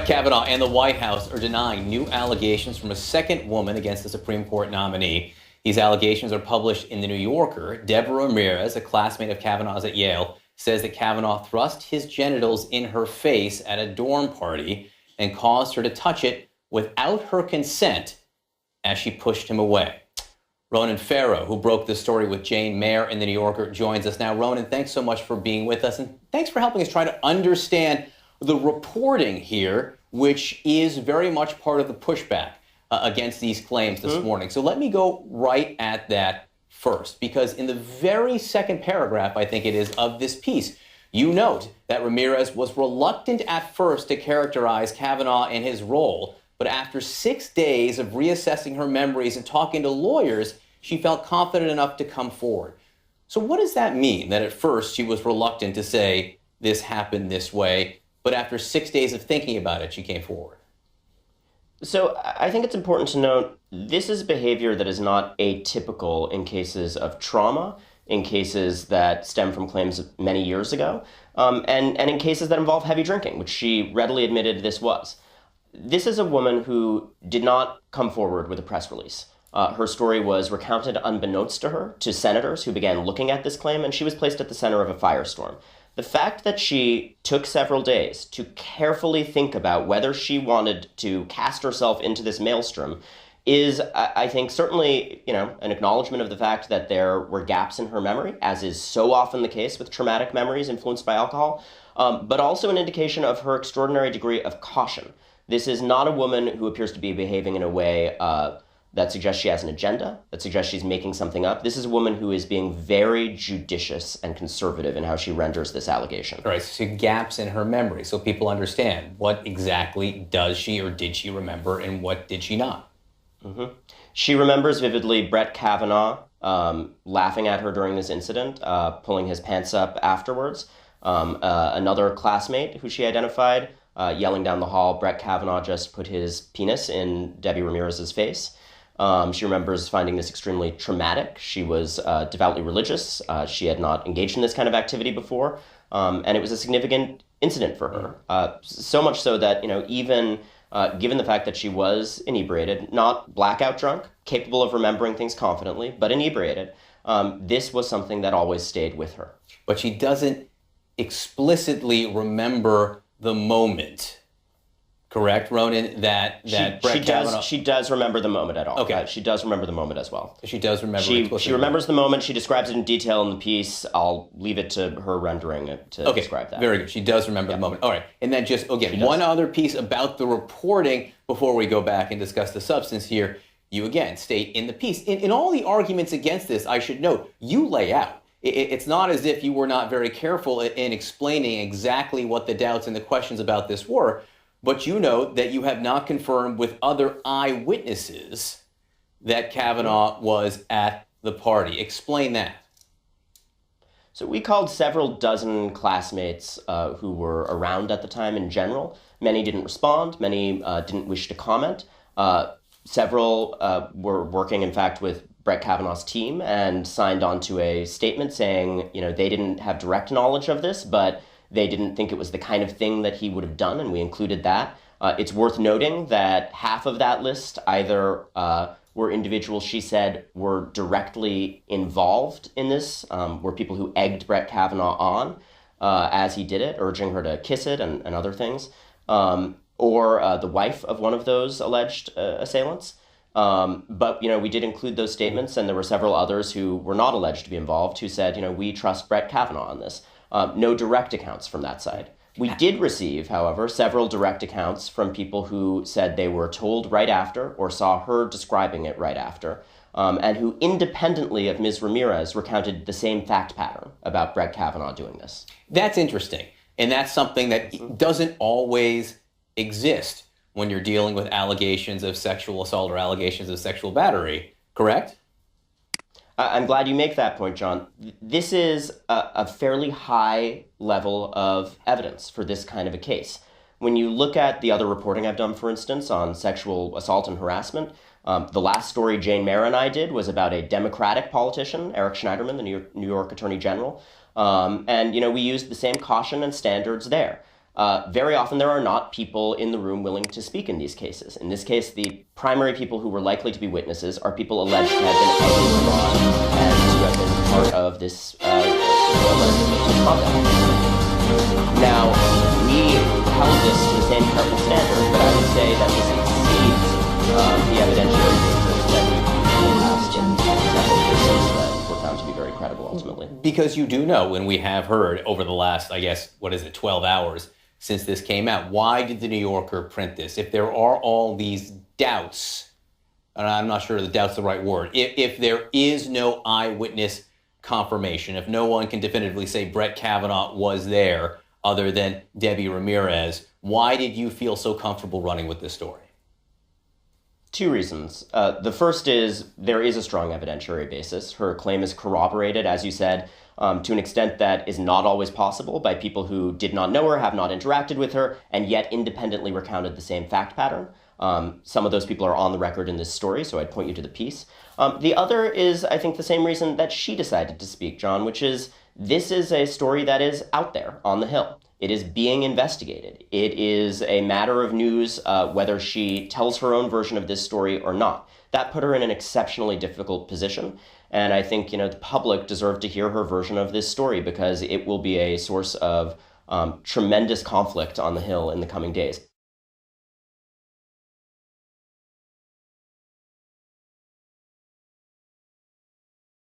Brett Kavanaugh and the White House are denying new allegations from a second woman against the Supreme Court nominee. These allegations are published in The New Yorker. Deborah Ramirez, a classmate of Kavanaugh's at Yale, says that Kavanaugh thrust his genitals in her face at a dorm party and caused her to touch it without her consent as she pushed him away. Ronan Farrow, who broke the story with Jane Mayer in The New Yorker, joins us now. Ronan, thanks so much for being with us, and thanks for helping us try to understand the reporting here, which is very much part of the pushback against these claims this morning. So let me go right at that first, because in the very second paragraph, I think it is, of this piece, you note that Ramirez was reluctant at first to characterize Kavanaugh and his role, but after 6 days of reassessing her memories and talking to lawyers, she felt confident enough to come forward. So what does that mean, that at first she was reluctant to say this happened this way, but after 6 days of thinking about it, she came forward? So I think it's important to note this is behavior that is not atypical in cases of trauma, in cases that stem from claims of many years ago, and in cases that involve heavy drinking, which she readily admitted this was. This is a woman who did not come forward with a press release. Her story was recounted unbeknownst to her, to senators who began looking at this claim, and she was placed at the center of a firestorm. The fact that she took several days to carefully think about whether she wanted to cast herself into this maelstrom is, I think, certainly, an acknowledgement of the fact that there were gaps in her memory, as is so often the case with traumatic memories influenced by alcohol, but also an indication of her extraordinary degree of caution. This is not a woman who appears to be behaving in a way that suggests she has an agenda, that suggests she's making something up. This is a woman who is being very judicious and conservative in how she renders this allegation. All right, so gaps in her memory, so people understand what exactly does she or did she remember and what did she not? She remembers vividly Brett Kavanaugh laughing at her during this incident, pulling his pants up afterwards. Another classmate who she identified yelling down the hall, Brett Kavanaugh just put his penis in Debbie Ramirez's face. She remembers finding this extremely traumatic. She was devoutly religious. She had not engaged in this kind of activity before. And it was a significant incident for her. So much so that, even given the fact that she was inebriated, not blackout drunk, capable of remembering things confidently, but inebriated, this was something that always stayed with her. But she doesn't explicitly remember the moment. Correct, Ronan, that Brett Kavanaugh... She does remember the moment at all. Okay. She does remember the moment as well. She does remember She remembers the moment. She describes it in detail in the piece. I'll leave it to her rendering to describe that. Very good. She does remember the moment. All right. And then just, again, one other piece about the reporting before we go back and discuss the substance here. You, again, state in the piece. In all the arguments against this, I should note, you lay out. It's not as if you were not very careful in explaining exactly what the doubts and the questions about this were. But you note that you have not confirmed with other eyewitnesses that Kavanaugh was at the party. Explain that. So we called several dozen classmates who were around at the time in general. Many didn't respond. Many didn't wish to comment. Several were working, in fact, with Brett Kavanaugh's team and signed on to a statement saying, they didn't have direct knowledge of this, but they didn't think it was the kind of thing that he would have done, and we included that. It's worth noting that half of that list either were individuals she said were directly involved in this, were people who egged Brett Kavanaugh on as he did it, urging her to kiss it and other things, or the wife of one of those alleged assailants. But, we did include those statements, and there were several others who were not alleged to be involved who said, we trust Brett Kavanaugh on this. No direct accounts from that side. We did receive, however, several direct accounts from people who said they were told right after or saw her describing it right after, and who independently of Ms. Ramirez recounted the same fact pattern about Brett Kavanaugh doing this. That's interesting. And that's something that doesn't always exist when you're dealing with allegations of sexual assault or allegations of sexual battery, correct? I'm glad you make that point, John. This is a fairly high level of evidence for this kind of a case. When you look at the other reporting I've done, for instance, on sexual assault and harassment, the last story Jane Mayer and I did was about a Democratic politician, Eric Schneiderman, the New York Attorney General. And we used the same caution and standards there. very often there are not people in the room willing to speak in these cases. In this case, the primary people who were likely to be witnesses are people alleged to have been outed abroad and to have been part of this misconduct. Now, we held this to the same careful standard, but I would say that this exceeds the evidentiary cases that we've passed in several cases that were found to be very credible ultimately. Because you do know, and we have heard over the last, 12 hours since this came out, why did the New Yorker print this? If there are all these doubts, and I'm not sure the doubt's the right word, if there is no eyewitness confirmation, if no one can definitively say Brett Kavanaugh was there other than Debbie Ramirez, why did you feel so comfortable running with this story? Two reasons. The first is there is a strong evidentiary basis. Her claim is corroborated, as you said, to an extent that is not always possible by people who did not know her, have not interacted with her, and yet independently recounted the same fact pattern. Some of those people are on the record in this story, so I'd point you to the piece. The other is, I think, the same reason that she decided to speak, John, which is this is a story that is out there on the Hill. It is being investigated. It is a matter of news whether she tells her own version of this story or not. That put her in an exceptionally difficult position. And I think, the public deserve to hear her version of this story because it will be a source of tremendous conflict on the Hill in the coming days.